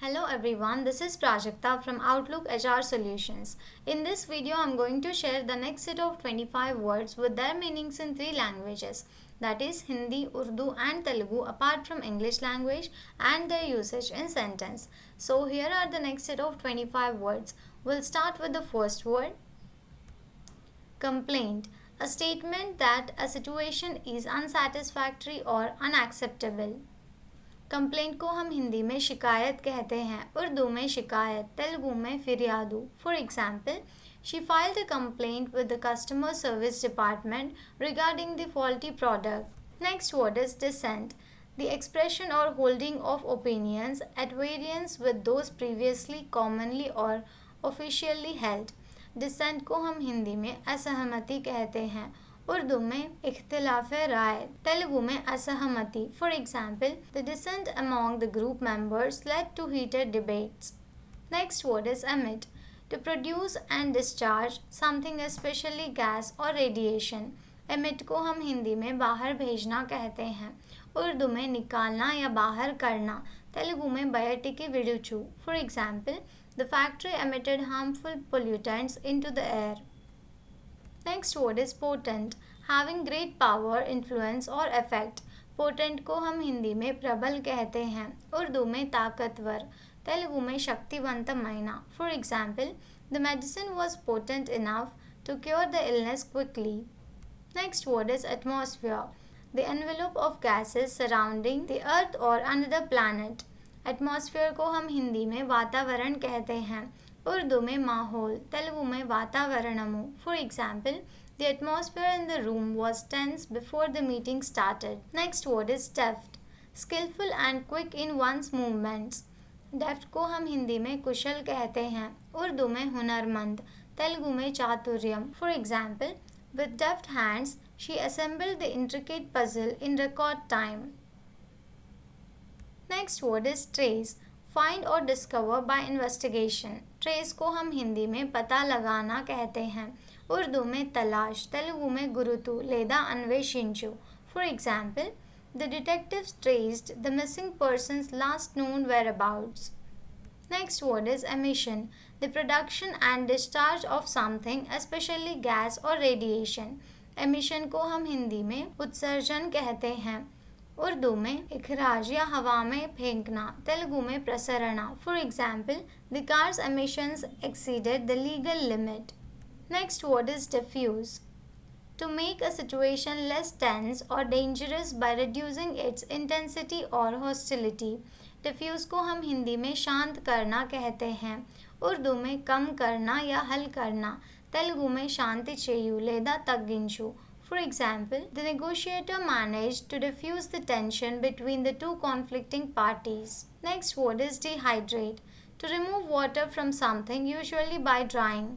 Hello everyone, this is Prajakta from Outlook HR Solutions. In this video, I'm going to share the next set of 25 words with their meanings in three languages, that is Hindi, Urdu and Telugu apart from English language and their usage in sentence. So here are the next set of 25 words. We'll start with the first word, complaint. A statement that a situation is unsatisfactory or unacceptable. Complaint को हम हिंदी में शिकायत कहते हैं, उर्दू में शिकायत, तेलुगु में फिरियादू. For example, she filed a complaint with the customer service department regarding the faulty product. Next word is dissent. The expression or holding of opinions at variance with those previously commonly or officially held. Dissent को हम हिंदी में असहमति कहते हैं, उर्दू में इख्तिलाफ राय, तेलुगु में असहमति. For example, the dissent among the group members led to heated debates. Next word is emit. To produce and discharge something specially gas और रेडिएशन. एमिट को हम हिंदी में बाहर भेजना कहते हैं, उर्दू में निकालना या बाहर करना, तेलुगु में बयटिकी विडुचू. For example, the factory emitted harmful pollutants into the air. Next word is potent. Having great power, influence or effect. Potent को हम हिंदी में प्रबल कहते हैं, उर्दू में ताकतवर, तेलुगु में शक्तिवंतమైన. For example, the medicine was potent enough to cure the illness quickly. Next word is atmosphere. The envelope of gases surrounding the earth or another planet. Atmosphere को हम हिंदी में वातावरण कहते हैं, उर्दू में माहौल, तेलुगु में वातावरणमु. For example, the atmosphere in the room was tense before the meeting started. Next word is deft. Skillful and quick in one's movements. Deft को हम हिंदी में कुशल कहते हैं, उर्दू में हुनरमंद, तेलुगु में चातुर्यम. For example, with deft hands, she assembled the intricate puzzle in record time. Next word is trace. Find or discover by investigation. Trace को हम हिंदी में पता लगाना कहते हैं, उर्दू में तलाश, तेलुगु में गुरुतु లేదా అన్వేషించు. For example, the detectives traced the missing person's last known whereabouts. Next word is emission. The production and discharge of something, especially gas or radiation. emission को हम हिंदी में उत्सर्जन कहते हैं, उर्दू में इखराज या हवा में फेंकना, तेलुगु में प्रसरणा. For example, the cars emissions exceeded the legal limit. Next word is diffuse. To make a situation less tense or dangerous by reducing its intensity or hostility. Diffuse को हम हिंदी में शांत करना कहते हैं, उर्दू में कम करना या हल करना, तेलुगु में शांति చేయు లేదా తగ్గించు. For example, the negotiator managed to diffuse the tension between the two conflicting parties. Next word is dehydrate. To remove water from something, usually by drying.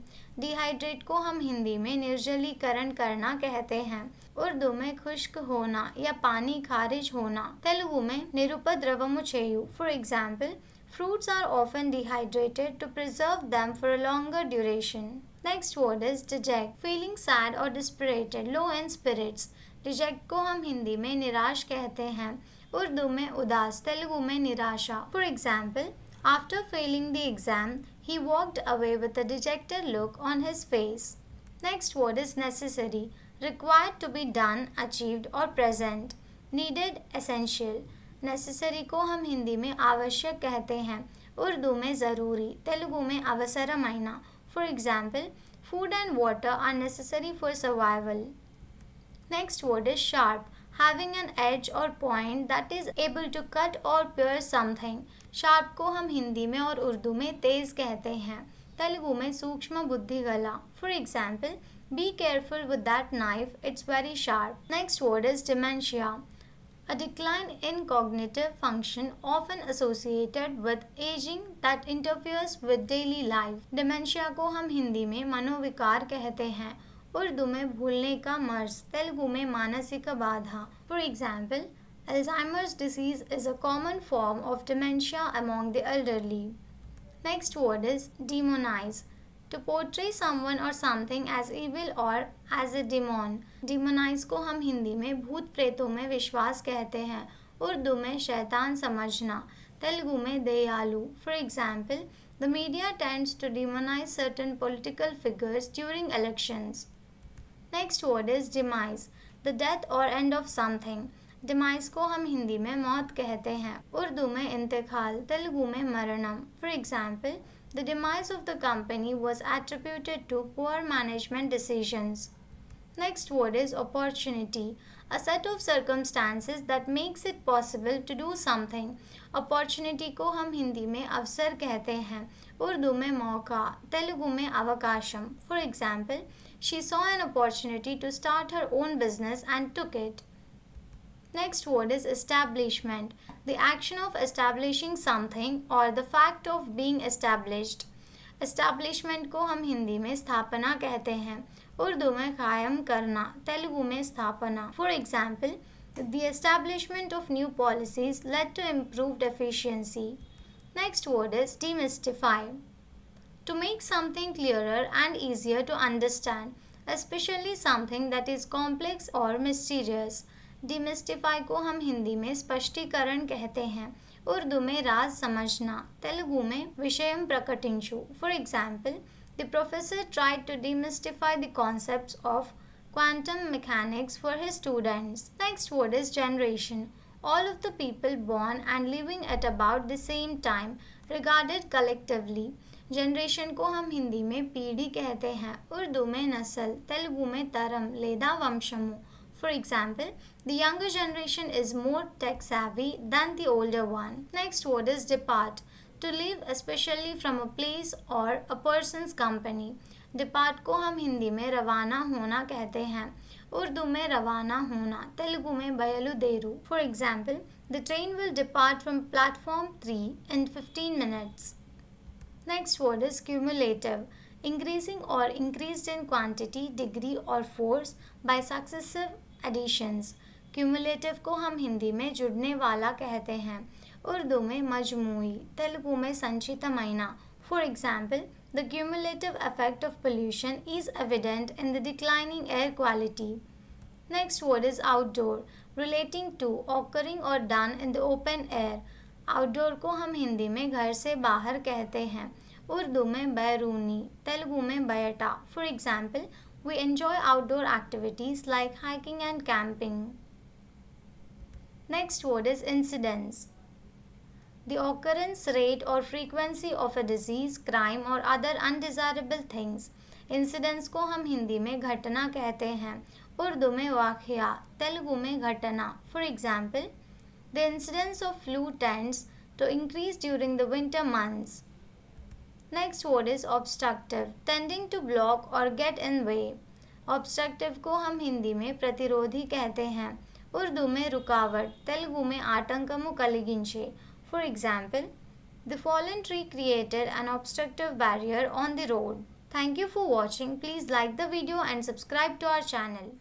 Dehydrate को हम हिंदी में निर्जलीकरण करना कहते हैं, उर्दू में खुश्क होना या पानी खारिज होना, तेलुगु में निरुपद्रवము చేయు. For example, fruits are often dehydrated to preserve them for a longer duration. Next word is deject. Feeling sad or dispirited, low in spirits. Deject को हम हिंदी में निराश कहते हैं, उर्दू में उदास, तेलुगु में निराशा. For example, after failing the exam, he walked away with a dejected look on his face. Next word is necessary. Required to be done, achieved or present. Needed, essential. Necessary को हम हिंदी में आवश्यक कहते हैं, उर्दू में ज़रूरी, तेलुगु में అవసరమైన. For example, food and water are necessary for survival. Next word is sharp. Having an edge or point that is able to cut or pierce something. Sharp को हम हिंदी में और उर्दू में तेज कहते हैं, तेलुगु में सूक्ष्म बुद्धि गला. For example, be careful with that knife, it's very sharp. Next word is dementia. A decline in cognitive function often associated with aging that interferes with daily life. Dementia को हम हिंदी में मनोविकार कहते हैं, उर्दू में भूलने का मर्ज, तेलुगु में मानसिक बाधा. For example, Alzheimer's disease is a common form of dementia among the elderly. Next word is demonize. To portray someone or something as evil or as a demon. Demonize को हम हिंदी में भूत प्रेतों में विश्वास कहते हैं, उर्दू में शैतान समझना, तेलुगु में दयालु. For example, the media tends to demonize certain political figures during elections. Next word is demise, the death और एंड ऑफ समथिंग. डिमाइज को हम हिंदी में मौत कहते हैं, उर्दू में इंतकाल, तेलुगु में मरणम. For example, the demise of the company was attributed to poor management decisions. Next word is opportunity, a set of circumstances that makes it possible to do something. Opportunity को हम हिंदी में अवसर कहते हैं, उर्दू में मौका, तेलुगु में अवकाशम. For example, she saw an opportunity to start her own business and took it. Next word is establishment, the action of establishing something or the fact of being established. Establishment को हम हिंदी में स्थापना कहते हैं, उर्दू में कायम करना, तेलुगु में स्थापना. For example, the establishment of new policies led to improved efficiency. Next word is demystify, to make something clearer and easier to understand, especially something that is complex or mysterious. Demystify को हम हिंदी में स्पष्टीकरण कहते हैं, उर्दू में राज समझना, तेलुगु में विषयम प्रकटिंचु. For example, the professor tried to demystify the concepts of quantum mechanics for his students. Next word is generation. All of the people born and living at about the same time, regarded collectively. Generation को हम हिंदी में पीढ़ी कहते हैं, उर्दू में नस्ल, तेलुगु में तरम లేదా వంశము. For example, the younger generation is more tech savvy than the older one. Next word is depart, to leave especially from a place or a person's company. Depart को हम हिंदी में रवाना होना कहते हैं, उर्दू में रवाना होना, तेलुगु में बयलुदेरू. For example, the train will depart from platform 3 in 15 minutes. Next word is cumulative, increasing or increased in quantity, degree or force by successive additions. Cumulative को हम हिंदी में जुड़ने वाला कहते हैं, उर्दू में मजमूई, तेलुगु में संचितमैना. For example, the cumulative effect of pollution is evident in the declining air quality. Next word is outdoor, relating to, occurring or done in the open air. Outdoor को हम हिंदी में घर से बाहर कहते हैं, उर्दू में बैरूनी, तेलुगु में बयटा. For example, we enjoy outdoor activities like hiking and camping. Next word is incidence, the occurrence rate or frequency of a disease, crime or other undesirable things. Incidence को हम हिंदी में घटना कहते हैं, उर्दू में वाक़या, तेलुगु में घटना. For example, the incidence of flu tends to increase during the winter months. Next word is obstructive, tending to block or get in way. Obstructive को हम हिंदी में प्रतिरोधी कहते हैं, उर्दू में रुकावट, तेलुगु में आटंकमु कलिगिंचे. For example, the fallen tree created an obstructive barrier on the road. Thank you for watching. Please like the video and subscribe to our channel.